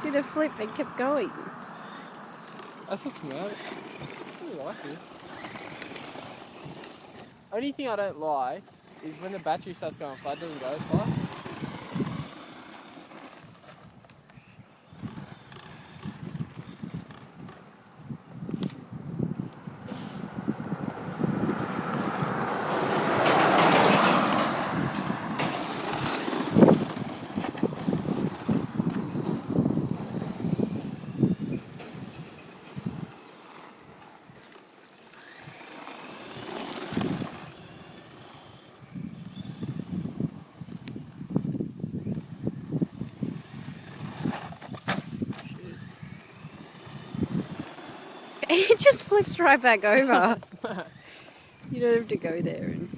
did a flip and kept going. That's what's mad. I really like this. Only thing I don't like is when the battery starts going flat, doesn't go as fast. It just flips right back over. You don't have to go there and